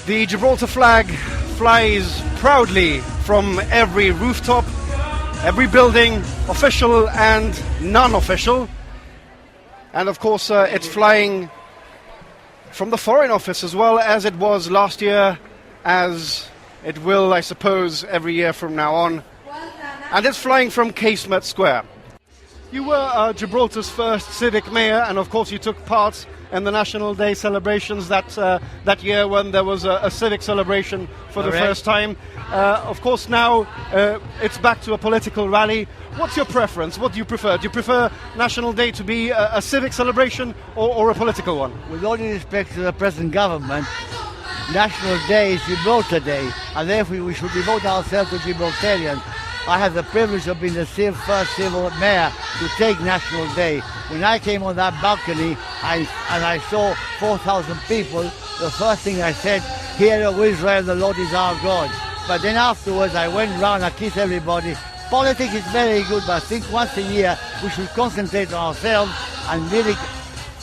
The Gibraltar flag flies proudly from every rooftop, every building, official and non-official. And of course it's flying from the Foreign Office as well, as it was last year, as it will, I suppose, every year from now on. And it's flying from Casement Square. You were Gibraltar's first Civic mayor, and of course you took part in the National Day celebrations that year when there was a Civic celebration for the first time. Of course now it's back to a political rally. What's your preference? What do you prefer? Do you prefer National Day to be a Civic celebration or a political one? With all due respect to the present government, National Day is Gibraltar Day, and therefore we should devote ourselves to Gibraltarians. I had the privilege of being the first civil mayor to take National Day. When I came on that balcony and I saw 4,000 people, the first thing I said, "Hear, O Israel, the Lord is our God." But then afterwards I went round, I kissed everybody. Politics is very good, but I think once a year we should concentrate on ourselves and really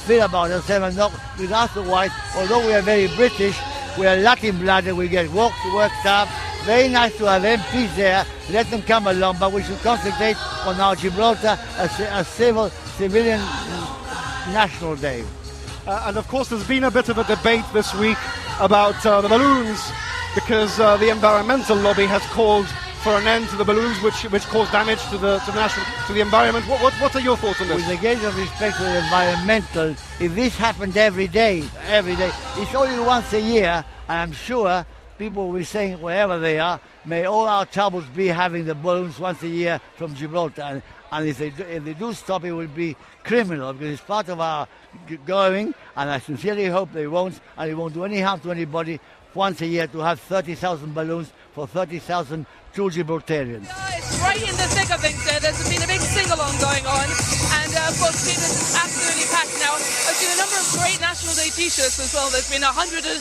feel about ourselves and not with otherwise, although we are very British, we are Latin-blooded, we get worked up. Very nice to have MPs there, let them come along, but we should concentrate on our Gibraltar as a civilian National Day. And of course there's been a bit of a debate this week about the balloons, because the environmental lobby has called for an end to the balloons which cause damage to the environment. What are your thoughts on this? With the greatest of respect to the environmental, if this happened every day, it's only once a year, and I'm sure people will be saying, wherever they are, may all our troubles be having the balloons once a year from Gibraltar. And if they do stop, it will be criminal, because it's part of our going, and I sincerely hope they won't, and it won't do any harm to anybody once a year to have 30,000 balloons for 30,000 true Gibraltarians. It's right in the thick of things there. There's been a big sing-along going on, and of course Peter's is absolutely packed now. I've seen a number of great National Day t-shirts as well. There's been 100%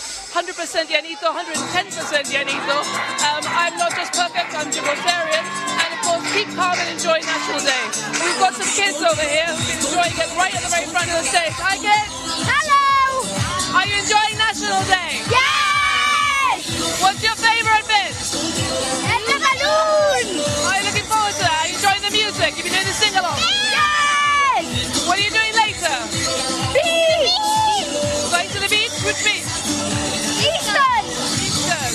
Llanito, 110% Llanito. I'm not just perfect, I'm Gibraltarian, and of course keep calm and enjoy National Day. We've got some kids over here who've been enjoying it right at the very front of the stage. Hi kids! Hello! Are you enjoying National Day? Yes! What's your favourite bit? And the balloon! Are you looking forward to that? Are you enjoying the music? You've been doing the sing-along? Yes! What are you doing later? Beach! Going to the beach? Which beach? Eastern! Eastern.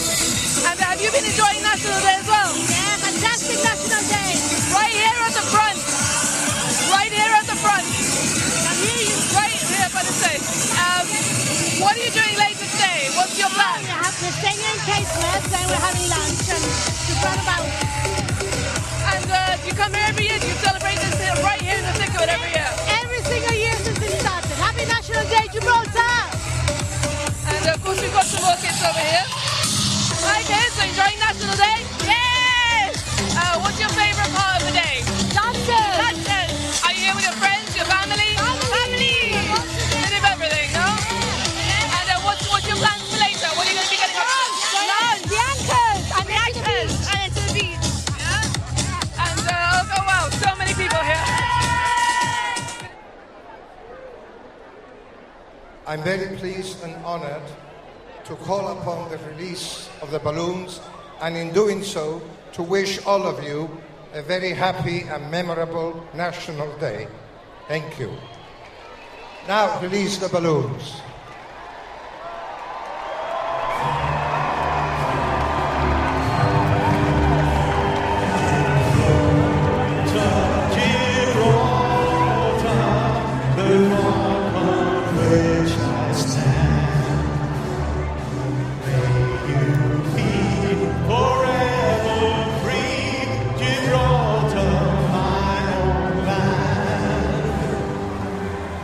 And have you been enjoying National Day as well? Yeah, fantastic National Day! Right here at the front! Right here at the front! Can hear you. Right here by the stage. What are you doing later today? What's your plan? We're staying in Casement, then we're having lunch and to run about. And you come here every year? Do you celebrate this here, right here in the thick of it every year? Every single year since it started. Happy National Day, Gibraltar! And of course we've got some more kids over here. Hi kids, enjoying National Day? Yes! What's your favourite part of the day? Dancing! Dancing! Are you here with your friends, your family? Family! Bit of everything, no? And what's your plans for later? What are you going to be getting up to? Lunch! The anchors! And The anchors! And into the beach. Yeah? And oh wow, so many people here. I'm very pleased and honoured to call upon the release of the balloons, and in doing so, to wish all of you a very happy and memorable National Day. Thank you. Now release the balloons.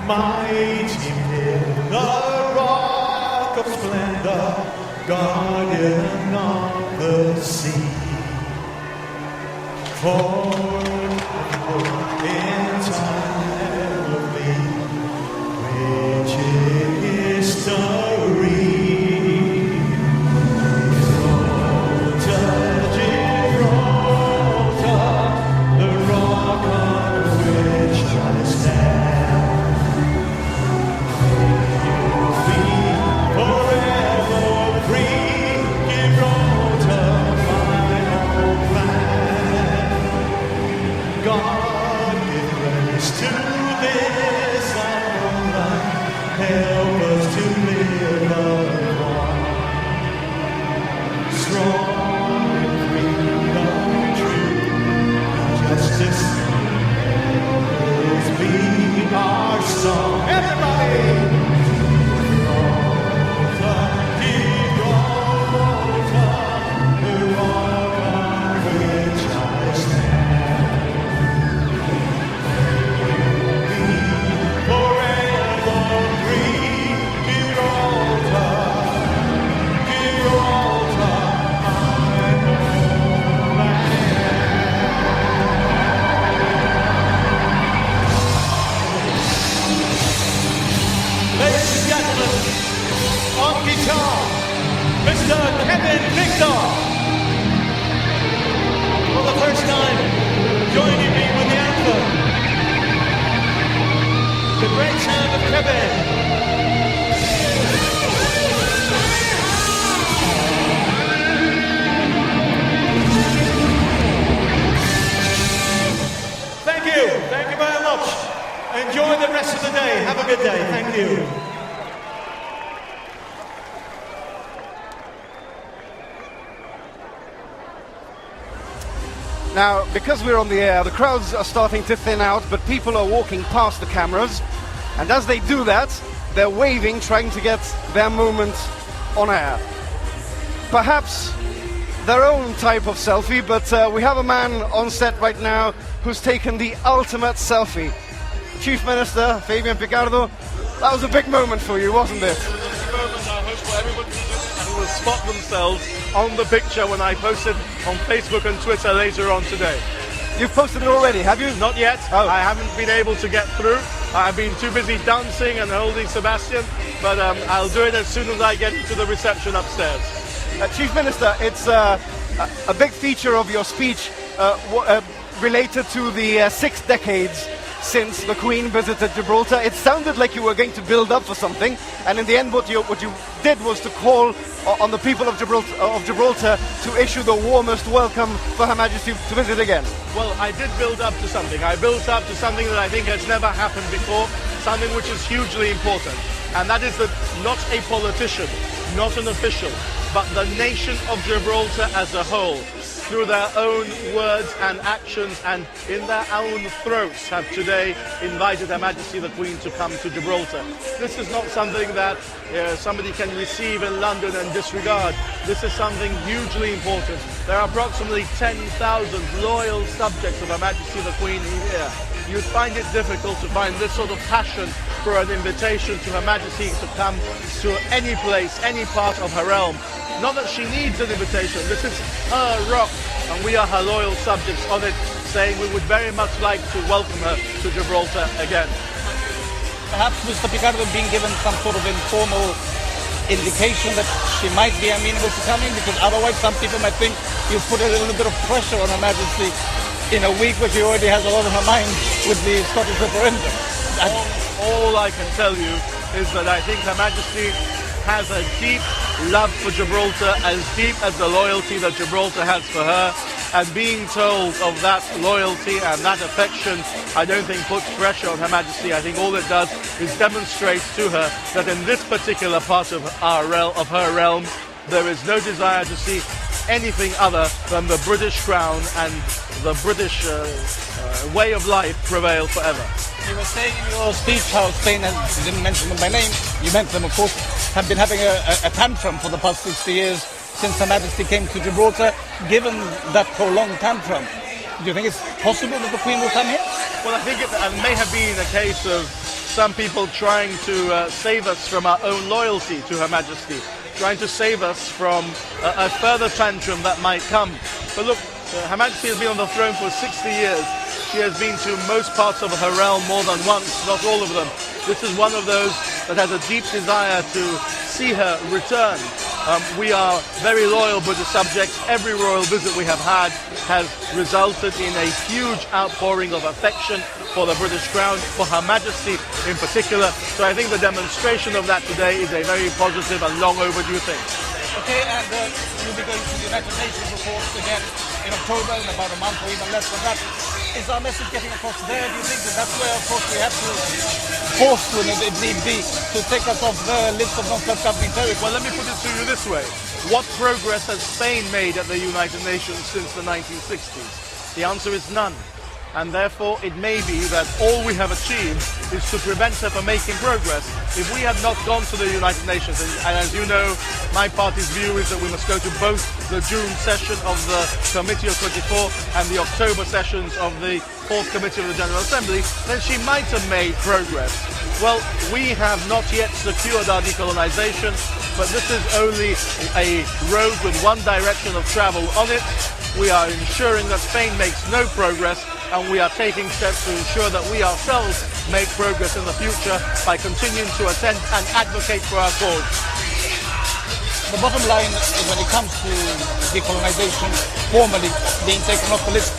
Mighty pillar, rock of splendor, guardian of the sea. Entirely rich in history. Gibraltar, the rock on which I stand. Forever free. God give grace to this our life. Help us to live on. Strong in freedom, true justice. Always be our song. Everybody! On guitar, Mr. Fabian Picardo. For the first time, joining me with the anthem. The great sound of Fabian. Thank you very much. Enjoy the rest of the day. Have a good day. Thank you. Now, because we're on the air, the crowds are starting to thin out, but people are walking past the cameras, and as they do that, they're waving, trying to get their moment on air. Perhaps their own type of selfie, but we have a man on set right now who's taken the ultimate selfie. Chief Minister Fabian Picardo, that was a big moment for you, wasn't it? It was a big moment. I hope for everybody who will spot themselves on the picture when I post it on Facebook and Twitter later on today. You've posted it already, have you? Not yet. Oh. I haven't been able to get through. I've been too busy dancing and holding Sebastian, but I'll do it as soon as I get to the reception upstairs. Chief Minister, it's a big feature of your speech related to the 6 decades since the Queen visited Gibraltar. It sounded like you were going to build up for something, and in the end what you did was to call on the people of Gibraltar to issue the warmest welcome for Her Majesty to visit again. Well, I did build up to something. I built up to something that I think has never happened before, something which is hugely important, and that is that not a politician, not an official, but the nation of Gibraltar as a whole, through their own words and actions and in their own throats, have today invited Her Majesty the Queen to come to Gibraltar. This is not something that somebody can receive in London and disregard. This is something hugely important. There are approximately 10,000 loyal subjects of Her Majesty the Queen here. You'd find it difficult to find this sort of passion for an invitation to Her Majesty to come to any place, any part of her realm. Not that she needs an invitation, this is her rock, and we are her loyal subjects on it, saying we would very much like to welcome her to Gibraltar again. Perhaps Mr. Picardo being given some sort of informal indication that she might be amenable to coming, because otherwise some people might think you've put a little bit of pressure on Her Majesty in a week where she already has a lot on her mind with the Scottish referendum. All I can tell you is that I think Her Majesty has a deep love for Gibraltar, as deep as the loyalty that Gibraltar has for her, and being told of that loyalty and that affection, I don't think puts pressure on Her Majesty. I think all it does is demonstrate to her that in this particular part of her realm, there is no desire to see anything other than the British crown and the British way of life prevail forever. You were saying in your speech how Spain, you didn't mention them by name, you meant them of course, have been having a tantrum for the past 60 years since Her Majesty came to Gibraltar. Given that prolonged tantrum, do you think it's possible that the Queen will come here? Well, I think it may have been a case of some people trying to save us from our own loyalty to Her Majesty, trying to save us from a further tantrum that might come. But look, Her Majesty has been on the throne for 60 years. She has been to most parts of her realm more than once, not all of them. This is one of those that has a deep desire to see her return. We are very loyal British subjects. Every royal visit we have had has resulted in a huge outpouring of affection for the British crown, for Her Majesty in particular. So I think the demonstration of that today is a very positive and long overdue thing. Okay, and you'll be going to the United Nations, of course, again in October, in about a month or even less than that. Is our message getting across there? Do you think that that's where, of course, we have to force to, if it need be, to take us off the list of non-self-governing territories? Well, let me put it to you this way. What progress has Spain made at the United Nations since the 1960s? The answer is none. And therefore, it may be that all we have achieved is to prevent her from making progress. If we had not gone to the United Nations, and as you know, my party's view is that we must go to both the June session of the Committee of 24 and the October sessions of the 4th Committee of the General Assembly, then she might have made progress. Well, we have not yet secured our decolonization, but this is only a road with one direction of travel on it. We are ensuring that Spain makes no progress, and we are taking steps to ensure that we ourselves make progress in the future by continuing to attend and advocate for our cause. The bottom line is when it comes to decolonization formally being taken off the list,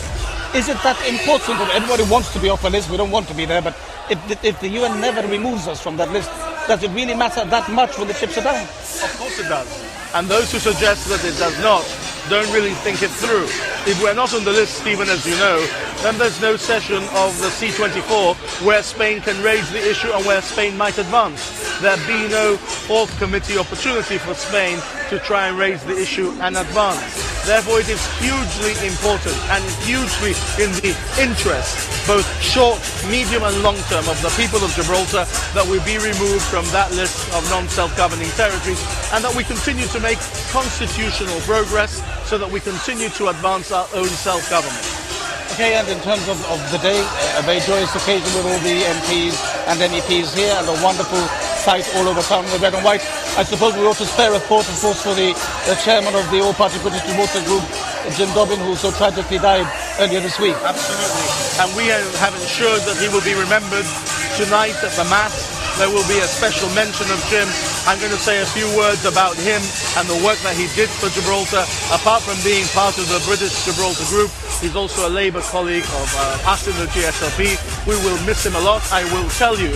is it that important? Everybody wants to be off the list, we don't want to be there, but if the UN never removes us from that list, does it really matter that much when the chips are down? Of course it does. And those who suggest that it does not don't really think it through. If we're not on the list, Stephen, as you know, then there's no session of the C24 where Spain can raise the issue and where Spain might advance. There'd be no 4th committee opportunity for Spain to try and raise the issue and advance. Therefore, it is hugely important and hugely in the interest, both short, medium and long term, of the people of Gibraltar that we be removed from that list of non-self-governing territories and that we continue to make constitutional progress so that we continue to advance our own self-government. Okay, and in terms of the day, a very joyous occasion with all the MPs and MEPs here and a wonderful sight all over town in the red and white. I suppose we ought to spare a thought, of course, for the chairman of the All-Party British Gibraltar Group, Jim Dobbin, who so tragically died earlier this week. Absolutely. And we have ensured that he will be remembered tonight at the Mass. There will be a special mention of Jim. I'm going to say a few words about him and the work that he did for Gibraltar. Apart from being part of the British Gibraltar Group, he's also a Labour colleague of us in the GSLP. We will miss him a lot. I will tell you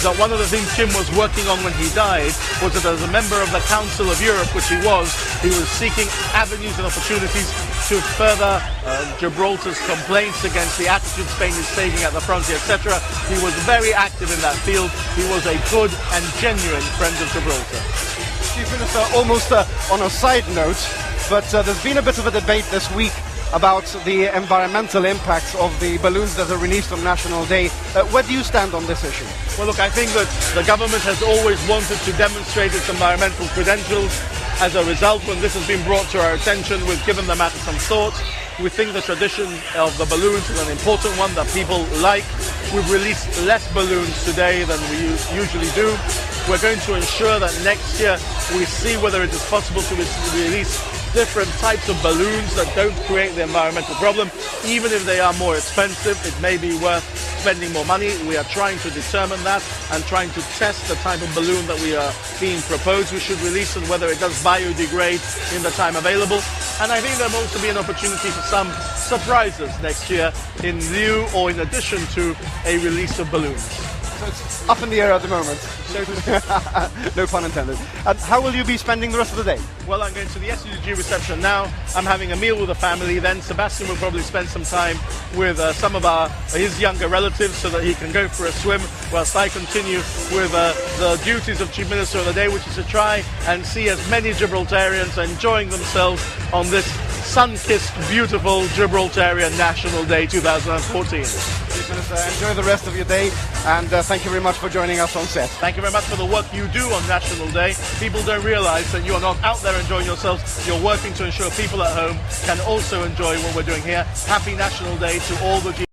that one of the things Jim was working on when he died was that as a member of the Council of Europe, which he was seeking avenues and opportunities to further Gibraltar's complaints against the attitude Spain is taking at the frontier, etc. He was very active in that field. He was a good and genuine friend of Gibraltar. Chief Minister, almost on a side note, but there's been a bit of a debate this week about the environmental impacts of the balloons that are released on National Day. Where do you stand on this issue? Well, look, I think that the government has always wanted to demonstrate its environmental credentials. As a result, when this has been brought to our attention, we've given the matter some thought. We think the tradition of the balloons is an important one that people like. We've released less balloons today than we usually do. We're going to ensure that next year we see whether it is possible to release different types of balloons that don't create the environmental problem. Even if they are more expensive, it may be worth spending more money. We are trying to determine that and trying to test the type of balloon that we are being proposed we should release and whether it does biodegrade in the time available. And I think there will also be an opportunity for some surprises next year in lieu or in addition to a release of balloons. So it's up in the air at the moment. No pun intended. How will you be spending the rest of the day? Well, I'm going to the SUG reception now. I'm having a meal with the family. Then Sebastian will probably spend some time with some of his younger relatives so that he can go for a swim, whilst I continue with the duties of Chief Minister of the day, which is to try and see as many Gibraltarians enjoying themselves on this sun-kissed, beautiful Gibraltarian National Day 2014. Chief Minister, enjoy the rest of your day, and thank you very much for joining us on set. Thank you very much for the work you do on National Day. People don't realise that you are not out there enjoying yourselves. You're working to ensure people at home can also enjoy what we're doing here. Happy National Day to all the